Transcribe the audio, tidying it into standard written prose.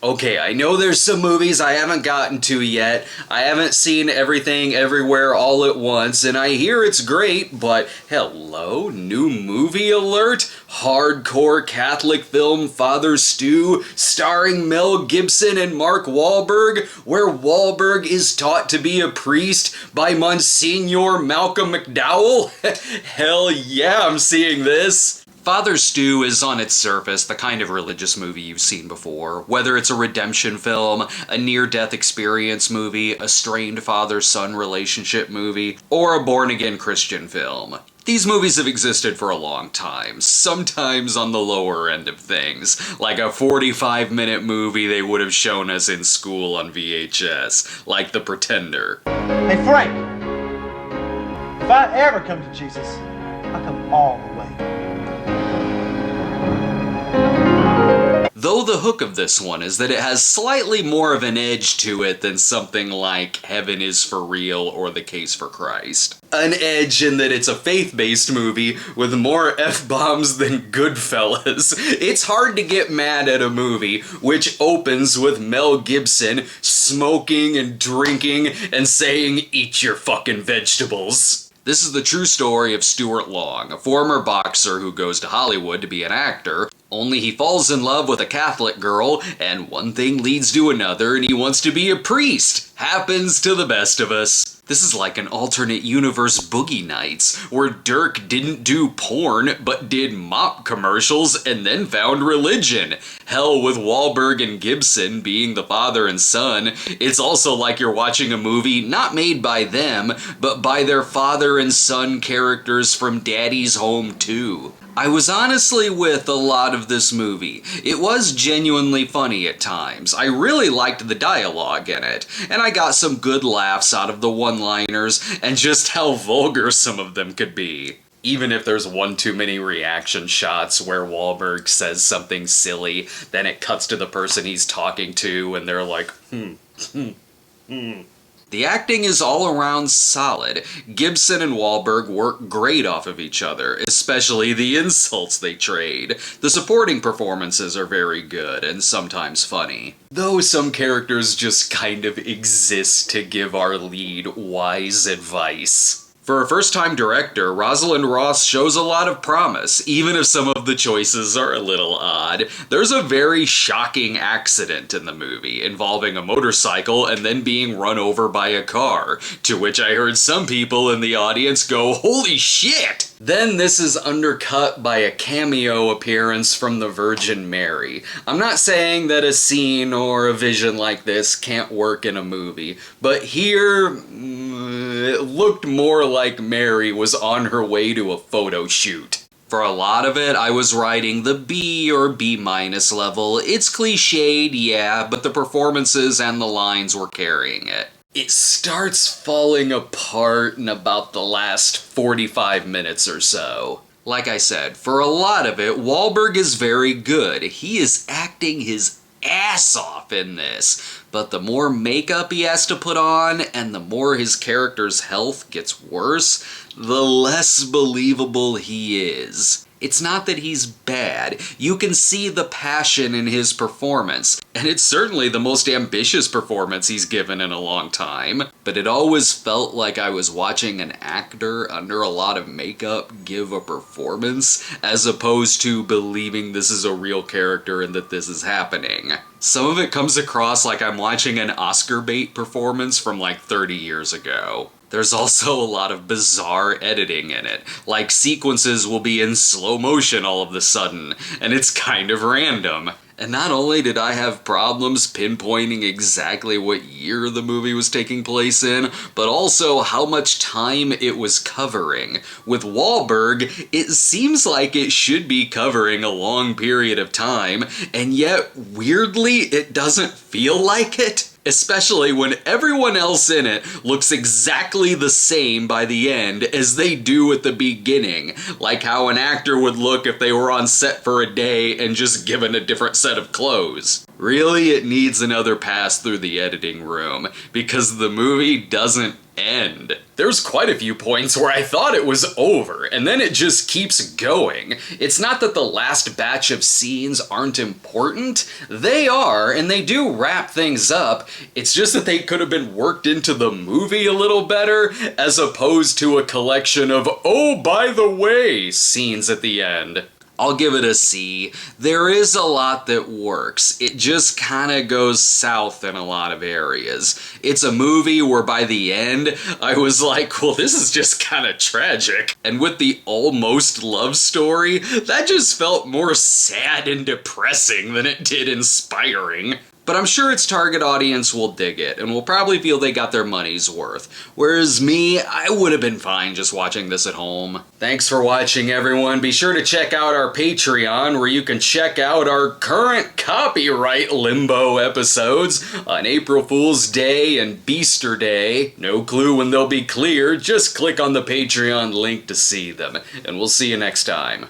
Okay, I know there's some movies I haven't gotten to yet. I haven't seen Everything Everywhere All at Once, and I hear it's great, but hello, new movie alert? Hardcore Catholic film Father Stu, starring Mel Gibson and Mark Wahlberg, where Wahlberg is taught to be a priest by Monsignor Malcolm McDowell? Hell yeah, I'm seeing this! Father Stu is on its surface the kind of religious movie you've seen before, whether it's a redemption film, a near-death experience movie, a strained father-son relationship movie, or a born-again Christian film. These movies have existed for a long time, sometimes on the lower end of things, like a 45-minute movie they would have shown us in school on VHS, like The Pretender. Hey Frank, if I ever come to Jesus, I'll come all the way. Though the hook of this one is that it has slightly more of an edge to it than something like Heaven is for Real or The Case for Christ. An edge in that it's a faith-based movie with more F-bombs than Goodfellas. It's hard to get mad at a movie which opens with Mel Gibson smoking and drinking and saying, "Eat your fucking vegetables." This is the true story of Stuart Long, a former boxer who goes to Hollywood to be an actor, only he falls in love with a Catholic girl, and one thing leads to another, and he wants to be a priest. Happens to the best of us. This is like an alternate universe Boogie Nights, where Dirk didn't do porn, but did mop commercials and then found religion. Hell, with Wahlberg and Gibson being the father and son, it's also like you're watching a movie not made by them, but by their father and son characters from Daddy's Home 2. I was honestly with a lot of this movie. It was genuinely funny at times. I really liked the dialogue in it, and I got some good laughs out of the one-liners and just how vulgar some of them could be. Even if there's one too many reaction shots where Wahlberg says something silly, then it cuts to the person he's talking to and they're like, The acting is all around solid. Gibson and Wahlberg work great off of each other, especially the insults they trade. The supporting performances are very good and sometimes funny. Though some characters just kind of exist to give our lead wise advice. For a first-time director, Rosalind Ross shows a lot of promise, even if some of the choices are a little odd. There's a very shocking accident in the movie, involving a motorcycle and then being run over by a car, to which I heard some people in the audience go, "Holy shit!" Then this is undercut by a cameo appearance from the Virgin Mary. I'm not saying that a scene or a vision like this can't work in a movie, but here, it looked more like Mary was on her way to a photo shoot. For a lot of it, I was riding the B or B- level. It's cliched, yeah, but the performances and the lines were carrying it. It starts falling apart in about the last 45 minutes or so. Like I said, for a lot of it, Wahlberg is very good. He is acting his ass off in this, but the more makeup he has to put on and the more his character's health gets worse, the less believable he is. It's not that he's bad. You can see the passion in his performance, and it's certainly the most ambitious performance he's given in a long time, but it always felt like I was watching an actor under a lot of makeup give a performance, as opposed to believing this is a real character and that this is happening. Some of it comes across like I'm watching an Oscar bait performance from like 30 years ago. There's also a lot of bizarre editing in it, like sequences will be in slow motion all of a sudden, and it's kind of random. And not only did I have problems pinpointing exactly what year the movie was taking place in, but also how much time it was covering. With Wahlberg, it seems like it should be covering a long period of time, and yet, weirdly, it doesn't feel like it. Especially when everyone else in it looks exactly the same by the end as they do at the beginning, like how an actor would look if they were on set for a day and just given a different set of clothes. Really, it needs another pass through the editing room, because the movie doesn't end. There's quite a few points where I thought it was over, and then it just keeps going. It's not that the last batch of scenes aren't important. They are, and they do wrap things up. It's just that they could have been worked into the movie a little better, as opposed to a collection of, oh, by the way, scenes at the end. I'll give it a C. There is a lot that works. It just kinda goes south in a lot of areas. It's a movie where by the end, I was like, well, this is just kinda tragic. And with the almost love story, that just felt more sad and depressing than it did inspiring. But I'm sure its target audience will dig it, and will probably feel they got their money's worth. Whereas me, I would have been fine just watching this at home. Thanks for watching, everyone. Be sure to check out our Patreon, where you can check out our current copyright limbo episodes on April Fool's Day and Beaster Day. No clue when they'll be cleared, just click on the Patreon link to see them. And we'll see you next time.